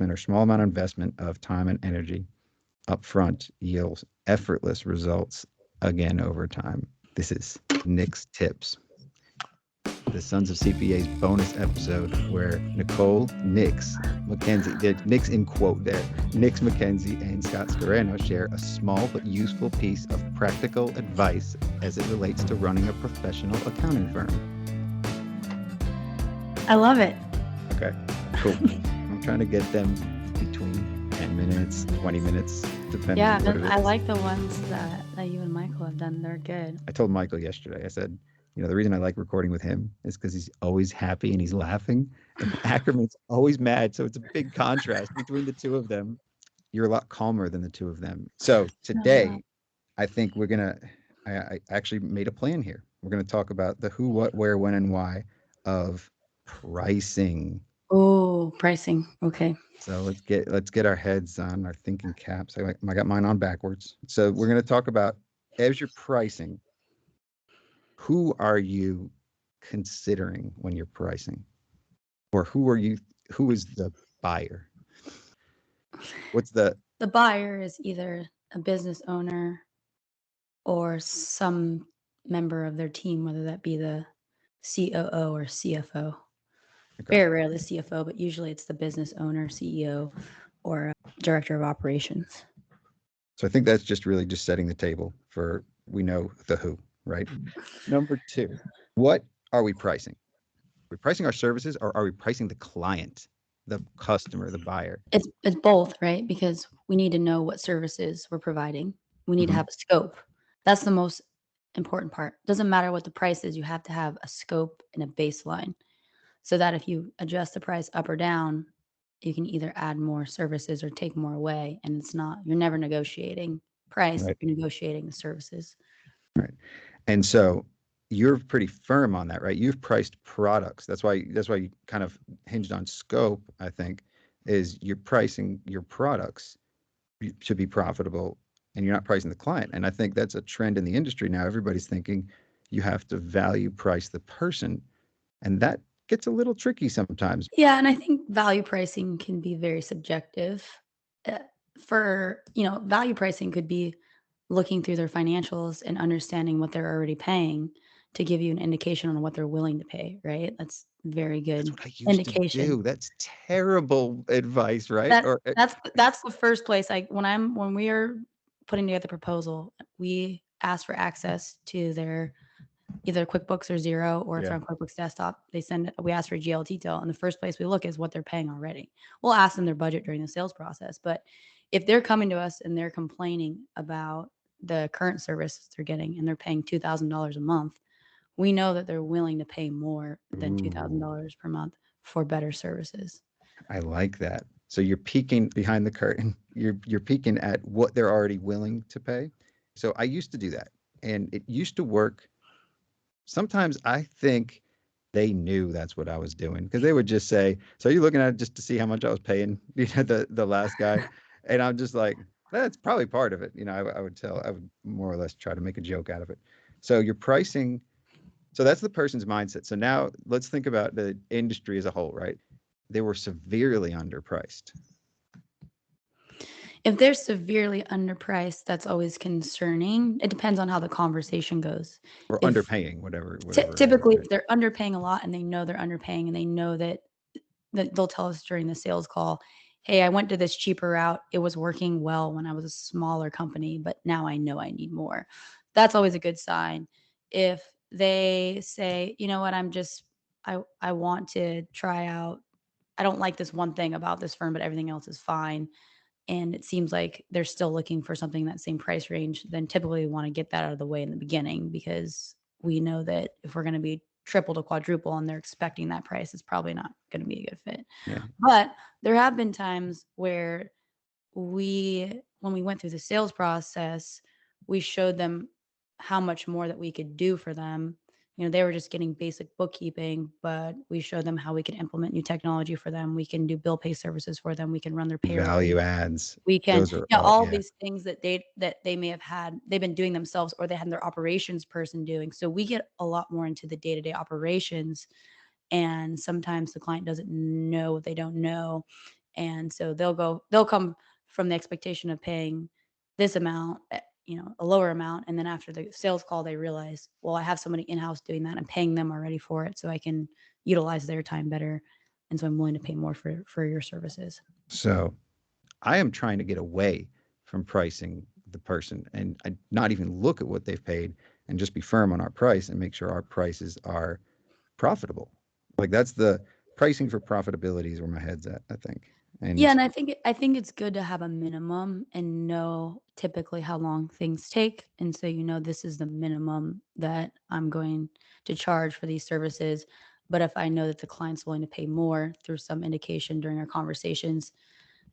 or small amount of investment of time and energy upfront yields effortless results again over time. This is Nick's Tips, the Sons of CPA's bonus episode where Nicole, Nix, McKenzie, Nix in quote there, Nix McKenzie and Scott Scarano share a small but useful piece of practical advice as it relates to running a professional accounting firm. I love it. Okay, cool. I'm trying to get them between 10 minutes, 20 minutes, depending Yeah, on what it is. I like the ones that you and Michael have done. They're good. I told Michael yesterday, I said, the reason I like recording with him is because he's always happy and he's laughing. And Ackerman's always mad. So it's a big contrast between the two of them. You're a lot calmer than the two of them. So today, I think we're going to, I actually made a plan here. We're going to talk about the who, what, where, when, and why of pricing. Oh, pricing. Okay. So let's get our heads on our thinking caps. I got mine on backwards. So we're going to talk about as you're pricing, who are you considering when you're pricing? Or who is the buyer? What's the buyer is either a business owner or some member of their team, whether that be the COO or CFO. Okay. Very rarely the CFO, but usually it's the business owner, CEO, or director of operations. So I think that's just really just setting the table for we know the who, right? Number 2, what are we pricing? Are we pricing our services or are we pricing the client, the customer, the buyer? It's both, right? Because we need to know what services we're providing. We need to have a scope. That's the most important part. Doesn't matter what the price is, you have to have a scope and a baseline so that if you adjust the price up or down, you can either add more services or take more away. And you're never negotiating price, right. You're negotiating the services. Right. And so you're pretty firm on that, right? You've priced products. That's why you kind of hinged on scope, I think, is you're pricing your products to be profitable and you're not pricing the client. And I think that's a trend in the industry now. Everybody's thinking you have to value price the person. And that gets a little tricky sometimes. Yeah. And I think value pricing can be very subjective. Value pricing could be looking through their financials and understanding what they're already paying to give you an indication on what they're willing to pay, right? That's very good indication. To do. That's terrible advice, right? That's the first place when we are putting together the proposal, we ask for access to their either QuickBooks or Xero, or if they're on QuickBooks Desktop, we ask for GL detail. And the first place we look is what they're paying already. We'll ask them their budget during the sales process. But if they're coming to us and they're complaining about the current service they're getting and they're paying $2,000 a month, we know that they're willing to pay more than $2,000 per month for better services. I like that. So you're peeking behind the curtain. You're peeking at what they're already willing to pay. So I used to do that, and it used to work. Sometimes I think they knew that's what I was doing because they would just say, "So you're looking at it just to see how much I was paying, the last guy," and I'm just like, "That's probably part of it." I would more or less try to make a joke out of it. So you're pricing. So that's the person's mindset. So now let's think about the industry as a whole, right? They were severely underpriced. If they're severely underpriced, that's always concerning. It depends on how the conversation goes. Or underpaying, whatever. Typically, if they're underpaying a lot and they know they're underpaying and they know that they'll tell us during the sales call, hey, I went to this cheaper route. It was working well when I was a smaller company, but now I know I need more. That's always a good sign. If they say, you know what, I want to try out, I don't like this one thing about this firm, but everything else is fine, and it seems like they're still looking for something in that same price range, then typically we want to get that out of the way in the beginning, because we know that if we're going to be triple to quadruple and they're expecting that price, it's probably not going to be a good fit. Yeah. But there have been times where when we went through the sales process, we showed them how much more that we could do for them. They were just getting basic bookkeeping, but we showed them how we can implement new technology for them. We can do bill pay services for them. We can run their payroll. Value adds. We can, all these things that they may have had, they've been doing themselves, or they had their operations person doing. So we get a lot more into the day-to-day operations. And sometimes the client doesn't know what they don't know. And so they'll come from the expectation of paying this amount, a lower amount. And then after the sales call, they realize, well, I have somebody in-house doing that. I'm paying them already for it, so I can utilize their time better. And so I'm willing to pay more for your services. So I am trying to get away from pricing the person and not even look at what they've paid and just be firm on our price and make sure our prices are profitable. Like that's the pricing for profitability is where my head's at, I think. Yeah, And and I think it's good to have a minimum and know typically how long things take, and so this is the minimum that I'm going to charge for these services. But if I know that the client's willing to pay more through some indication during our conversations,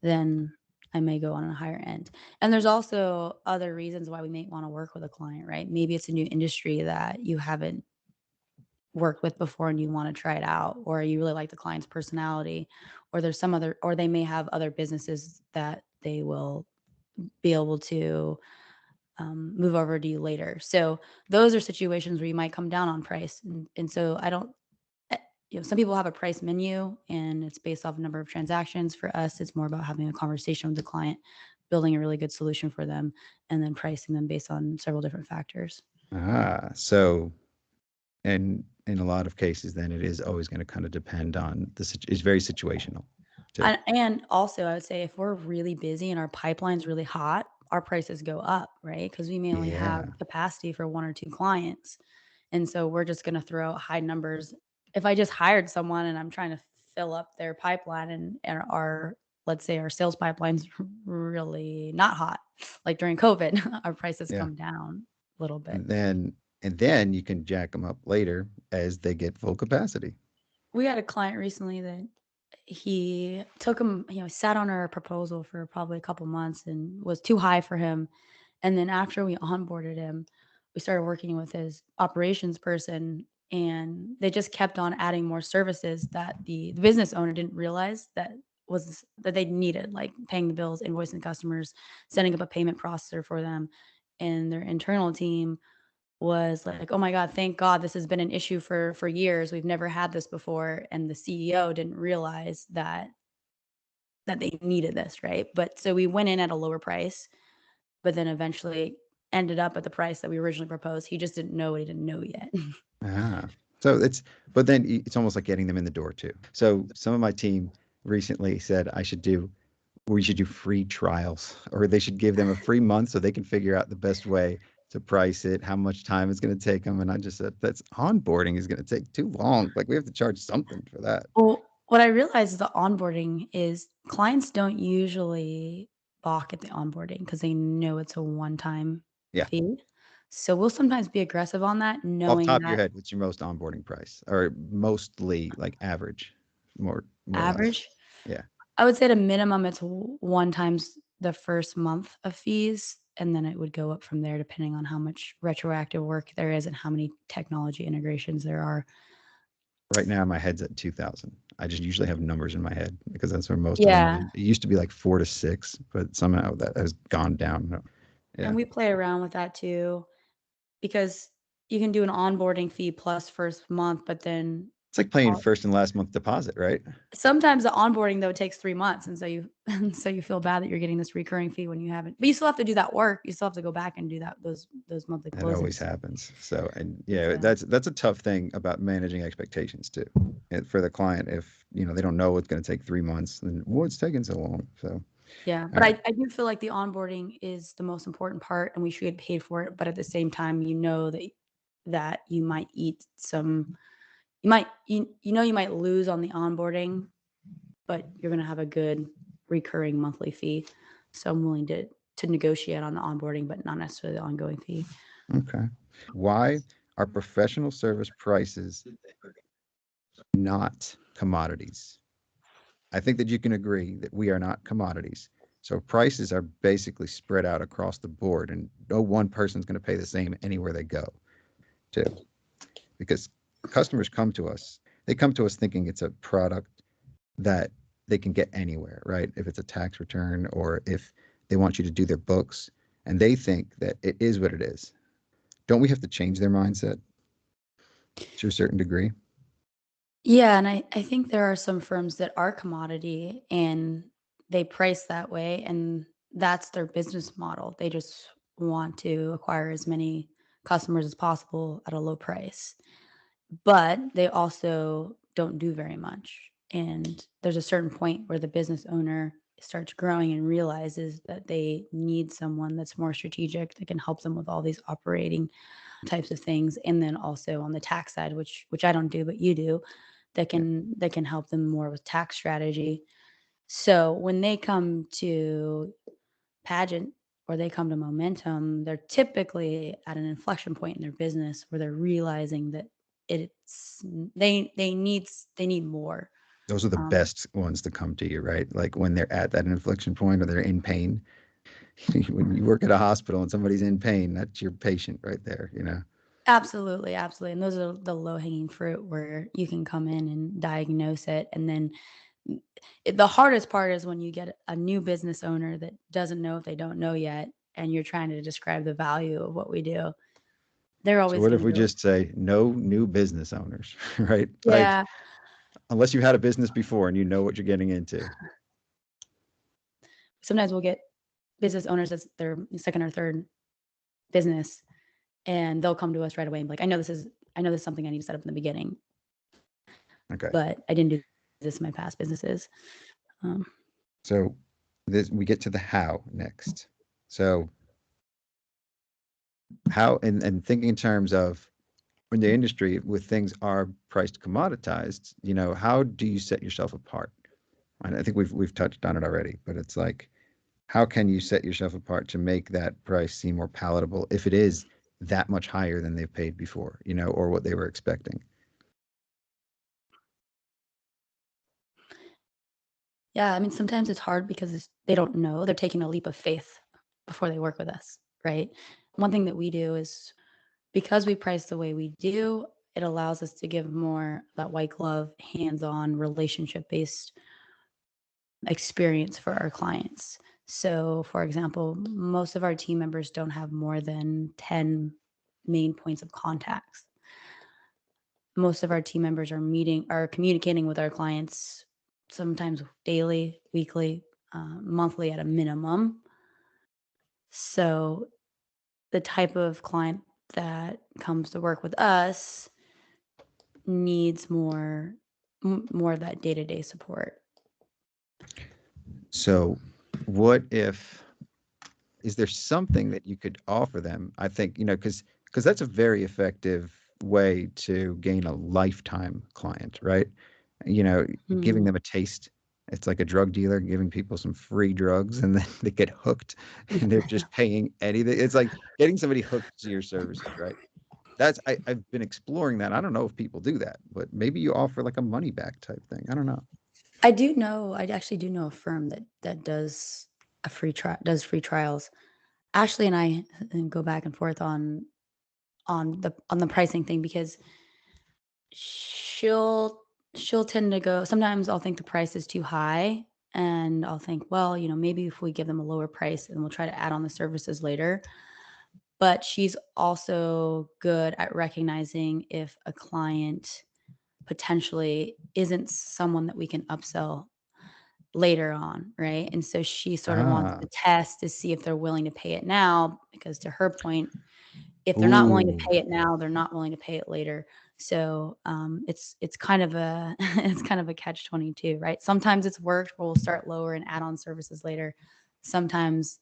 then I may go on a higher end. And there's also other reasons why we may want to work with a client, right? Maybe it's a new industry that you haven't worked with before and you want to try it out, or you really like the client's personality, or there's some other, or they may have other businesses that they will be able to move over to you later. So those are situations where you might come down on price. And so I don't, eh, some people have a price menu and it's based off a number of transactions. For us, it's more about having a conversation with the client, building a really good solution for them, and then pricing them based on several different factors. so in a lot of cases, then it is always going to kind of depend on it's very situational too. And also, I would say if we're really busy and our pipeline's really hot, our prices go up, right? Because we may only have Yeah. capacity for one or two clients. And so we're just going to throw out high numbers. If I just hired someone and I'm trying to fill up their pipeline and let's say our sales pipeline's really not hot, like during COVID, our prices Yeah. come down a little bit. And then you can jack them up later as they get full capacity. We had a client recently that he took him, sat on our proposal for probably a couple months and was too high for him. And then after we onboarded him, we started working with his operations person and they just kept on adding more services that the business owner didn't realize that they needed, like paying the bills, invoicing customers, setting up a payment processor for them. And their internal team was like, "Oh my god, thank God this has been an issue for years. We've never had this before." And the CEO didn't realize that they needed this, right? But so we went in at a lower price, but then eventually ended up at the price that we originally proposed. He just didn't know what he didn't know yet. Ah, so but then it's almost like getting them in the door too. So some of my team recently said we should do free trials, or they should give them a free month so they can figure out the best way to price it, how much time it's going to take them. And I just said, that's onboarding is going to take too long. Like we have to charge something for that. Well, what I realized is the onboarding is clients don't usually balk at the onboarding because they know it's a one-time Yeah. fee. So we'll sometimes be aggressive on that, Off the knowing top of your that head, what's your most onboarding price, or mostly like average, more or less? average. Yeah. I would say at a minimum, it's one times the first month of fees, and then it would go up from there depending on how much retroactive work there is and how many technology integrations there are. Right now, my head's at 2,000. I just usually have numbers in my head because that's where most of them Yeah, land. It used to be like 4 to 6, but somehow that has gone down. Yeah. and we play around with that too because you can do an onboarding fee plus first month, but then It's like paying first and last month deposit, right? sometimes the onboarding though takes 3 months, and so you so you feel bad that you're getting this recurring fee when you haven't, but you still have to do that work. You still have to go back and do those monthly That always closings. happens. So, and yeah, So that's a tough thing about managing expectations too. And for the client, if they don't know it's going to take 3 months, then what's taking so long? So, yeah, all but right. I do feel like the onboarding is the most important part, and we should get paid for it, but at the same time, that you might eat some you might lose on the onboarding, but you're gonna have a good recurring monthly fee. So I'm willing to negotiate on the onboarding, but not necessarily the ongoing fee. Okay. Why are professional service prices not commodities? I think that you can agree that we are not commodities. So prices are basically spread out across the board, and no one person's going to pay the same anywhere they go, too. Because customers come to us, they come to us thinking it's a product that they can get anywhere, right? If it's a tax return or if they want you to do their books, and they think that it is what it is. Don't we have to change their mindset to a certain degree? Yeah, and I think there are some firms that are commodity and they price that way, and that's their business model. They just want to acquire as many customers as possible at a low price. But they also don't do very much. And there's a certain point where the business owner starts growing and realizes that they need someone that's more strategic that can help them with all these operating types of things. And then also on the tax side, which I don't do, but you do, Yeah. that can help them more with tax strategy. So when they come to Pageant or they come to Momentum, they're typically at an inflection point in their business where they're realizing that it's they need more. Those are the Um, best ones to come to you, right? Like when they're at that inflection point or they're in pain. When you work at a hospital and somebody's in pain, that's your patient right there, you know? Absolutely, absolutely, and those are the low-hanging fruit where you can come in and diagnose it, and then the hardest part is when you get a new business owner that doesn't know if they don't know yet, and you're trying to describe the value of what we do. They're So always what if gonna we go, just say no new business owners, right? Like "Yeah." unless you had a business before and you know what you're getting into. Sometimes we'll get business owners that's their second or third business, and they'll come to us right away and be like, I know this is something I need to set up in the beginning, Okay. but I didn't do this in my past businesses." Um, So this we get to the how next. So how and thinking in terms of in the industry with things are priced commoditized, you know, how do you set yourself apart? And I think we've touched on it already, but it's like how can you set yourself apart to make that price seem more palatable if it is that much higher than they've paid before, you know, or what they were expecting? yeah, I mean, sometimes it's hard because they don't know. They're taking a leap of faith before they work with us, right? One thing that we do is because we price the way we do, it allows us to give more that white glove, hands-on, relationship-based experience for our clients. So, for example, most of our team members don't have more than 10 main points of contacts. Most of our team members are communicating with our clients sometimes daily, weekly, monthly at a minimum. So, the type of client that comes to work with us needs more of that day-to-day support. So what if is there something that you could offer them? I think, you know, because that's a very effective way to gain a lifetime client, right? You know, giving Mhm. them a taste. It's like a drug dealer giving people some free drugs and then they get hooked and they're just paying anything. It's like getting somebody hooked to your services, right? I've been exploring that. I don't know if people do that, but maybe you offer like a money back type thing. I don't know. I actually do know a firm that does free trials. Ashley and I go back and forth on the pricing thing because she'll she'll tend to go, sometimes I'll think the price is too high, and I'll think, well, maybe if we give them a lower price and we'll try to add on the services later. But she's also good at recognizing if a client potentially isn't someone that we can upsell later on, right? And so she sort of wants Ah, to test to see if they're willing to pay it now, because to her point, if they're not willing to ooh. pay it now, they're not willing to pay it later. So, it's kind of a it's kind of a catch-22, right? Sometimes it's worked where we'll start lower and add on services later. Sometimes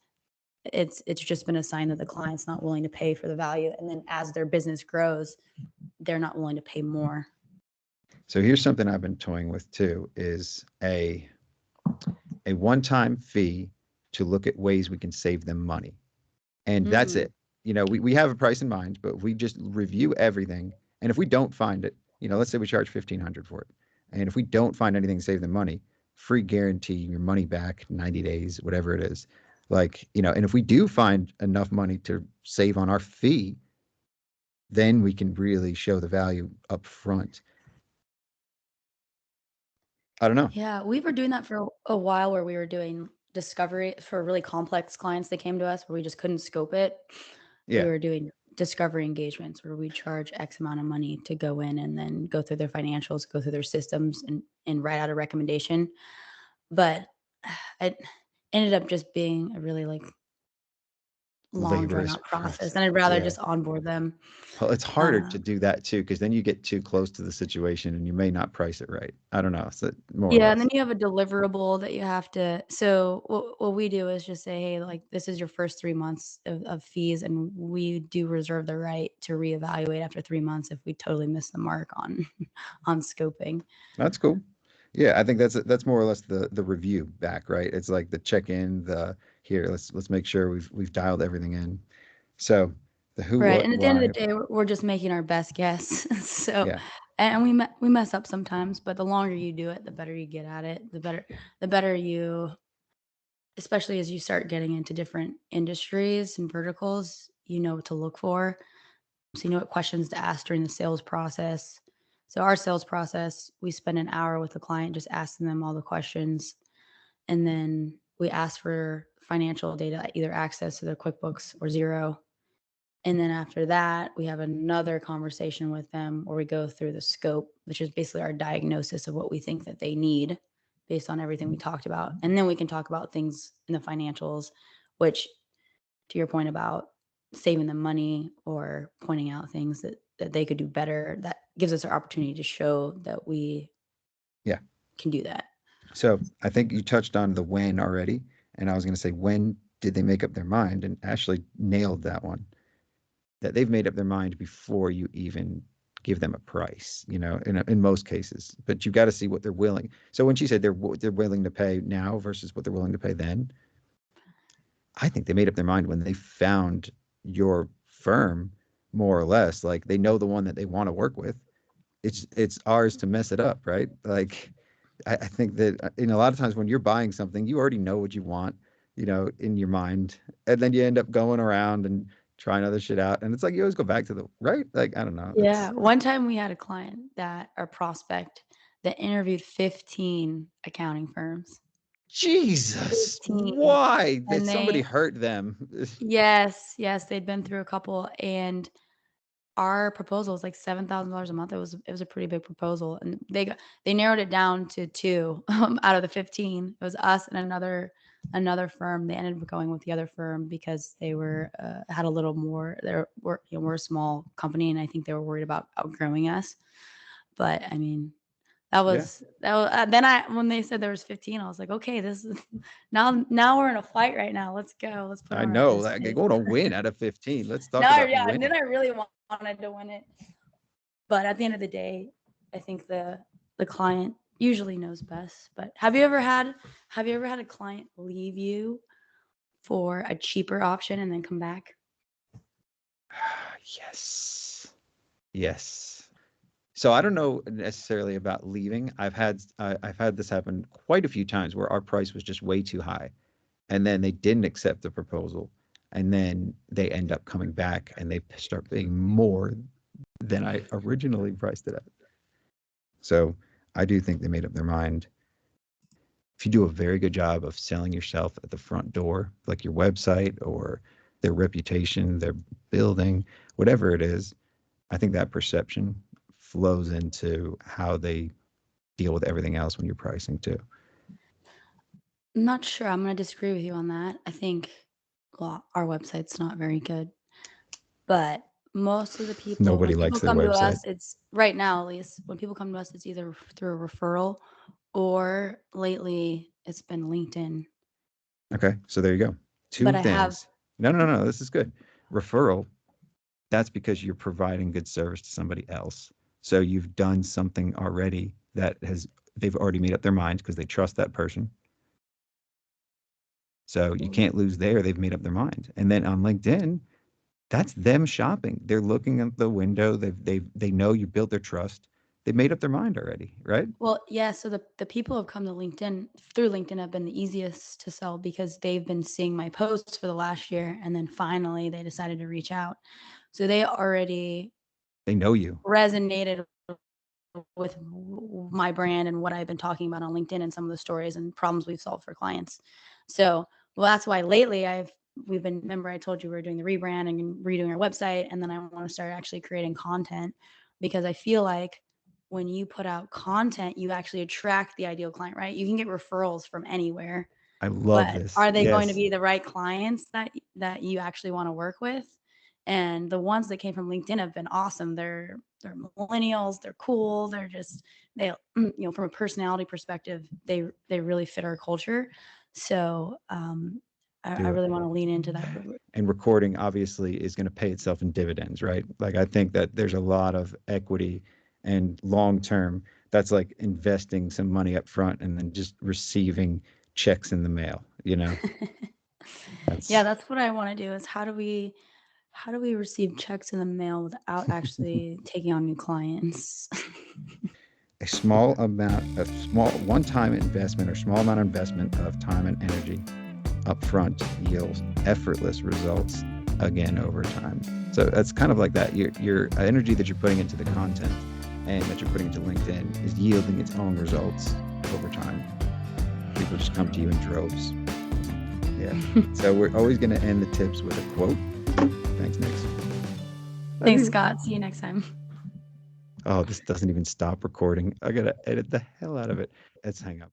it's just been a sign that the client's not willing to pay for the value, and then as their business grows, they're not willing to pay more. So here's something I've been toying with too is a one-time fee to look at ways we can save them money. And that's Mm, it. You know, we have a price in mind, but we just review everything. And if we don't find it, you know, let's say we charge 1,500 for it. And if we don't find anything to save them money, free guarantee your money back 90 days, whatever it is. Like, you know, and if we do find enough money to save on our fee, then we can really show the value up front. I don't know. yeah, we were doing that for a while where we were doing discovery for really complex clients that came to us where we just couldn't scope it. We Yeah. were doing discovery engagements where we charge X amount of money to go in and then go through their financials, go through their systems and write out a recommendation. But it ended up just being a really like long drawn Laborious out process, process. and I'd rather Yeah. just onboard them. Well, it's harder to Um, do that too, because then you get too close to the situation and you may not price it right. I don't know. So more or yeah, and then less. you have a deliverable that you have to. So what we do is just say, hey, like this is your first 3 months of fees, and we do reserve the right to reevaluate after 3 months if we totally miss the mark on on scoping. That's cool. Yeah, I think that's more or less the review back, right? It's like the check-in, the here, let's make sure we've dialed everything in. So the who, Right, what, and at the end of the why. day, we're just making our best guess. So, Yeah. and we mess up sometimes, but the longer you do it, the better you get at it. The better you, especially as you start getting into different industries and verticals, you know what to look for. So you know what questions to ask during the sales process. So our sales process, we spend an hour with the client just asking them all the questions, and then we ask for financial data, either access to their QuickBooks or Zero. And then after that, we have another conversation with them where we go through the scope, which is basically our diagnosis of what we think that they need based on everything we talked about. And then we can talk about things in the financials, which to your point about saving them money or pointing out things that they could do better, that gives us our opportunity to show that we Yeah. can do that. So I think you touched on the when already, and I was going to say when did they make up their mind, and Ashley nailed that one. That they've made up their mind before you even give them a price, in most cases. But you got to see what they're willing. So when she said they're willing to pay now versus what they're willing to pay then, I think they made up their mind when they found your firm, more or less. Like they know the one that they want to work with. It's ours to mess it up, right? Like I think that a lot of times when you're buying something, you already know what you want, in your mind, and then you end up going around and trying other shit out, and it's like you always go back to the right. Like I don't know. Yeah. One time we had a client that our prospect that interviewed 15 accounting firms. Jesus, 15. why that And somebody they hurt them? yes, yes, they'd been through a couple, and our proposal was like $7,000 a month. It was a pretty big proposal, and they narrowed it down to 2, out of the 15. It was us and another firm. They ended up going with the other firm because they had a little more we're a small company, and I think they were worried about outgrowing us. But, I mean, Yeah, then when they said there was 15, I was like, "Okay, this is now we're in a fight right now. Let's go. Let's put I them on our know. best Like, face." go to win out of 15. Let's talk Now, about yeah, and then winning. I really wanted to win it. But at the end of the day, I think the client usually knows best. But have you ever had a client leave you for a cheaper option and then come back? Yes. Yes. So I don't know necessarily about leaving. I've had this happen quite a few times where our price was just way too high, and then they didn't accept the proposal, and then they end up coming back and they start paying more than I originally priced it at. So I do think they made up their mind. If you do a very good job of selling yourself at the front door, like your website or their reputation, their building, whatever it is, I think that perception flows into how they deal with everything else when you're pricing too. I'm not sure. I'm gonna disagree with you on that. I think, well, our website's not very good, but most of the people, Nobody when people likes their come to website. us, it's right now at least, when people come to us, it's either through a referral or lately it's been LinkedIn. Okay, so there you go. But Two I have things. No, no, no, this is good. Referral, that's because you're providing good service to somebody else. So you've done something already they've already made up their mind because they trust that person. So you can't lose there. They've made up their mind. And then on LinkedIn, that's them shopping. They're looking at the window. They know you built their trust. They made up their mind already, right? Well, yeah, so the people who have come to LinkedIn through LinkedIn have been the easiest to sell because they've been seeing my posts for the last year, and then finally they decided to reach out. So they already They know you. resonated with my brand and what I've been talking about on LinkedIn and some of the stories and problems we've solved for clients. So, well, that's why lately we've been, remember I told you we were doing the rebranding and redoing our website, and then I want to start actually creating content because I feel like when you put out content, you actually attract the ideal client, right? You can get referrals from anywhere, I love but this. are they going to Yes. be the right clients that you actually want to work with? And the ones that came from LinkedIn have been awesome. They're millennials, they're cool, they're just they from a personality perspective, they really fit our culture. So I Do it. really want to lean into that. And recording obviously is going to pay itself in dividends, right? Like I think that there's a lot of equity and long term that's like investing some money up front and then just receiving checks in the mail, you know? Yeah, That's that's what I want to do is how do we receive checks in the mail without actually taking on new clients? a small one-time investment or small amount of investment of time and energy upfront yields effortless results again over time. So that's kind of like that. Your energy that you're putting into the content and that you're putting into LinkedIn is yielding its own results over time. People just come to you in droves. Yeah. So we're always going to end the tips with a quote. Thanks, Nick. Thanks, Scott. See you next time. Oh, this doesn't even stop recording. I got to edit the hell out of it. Let's hang up.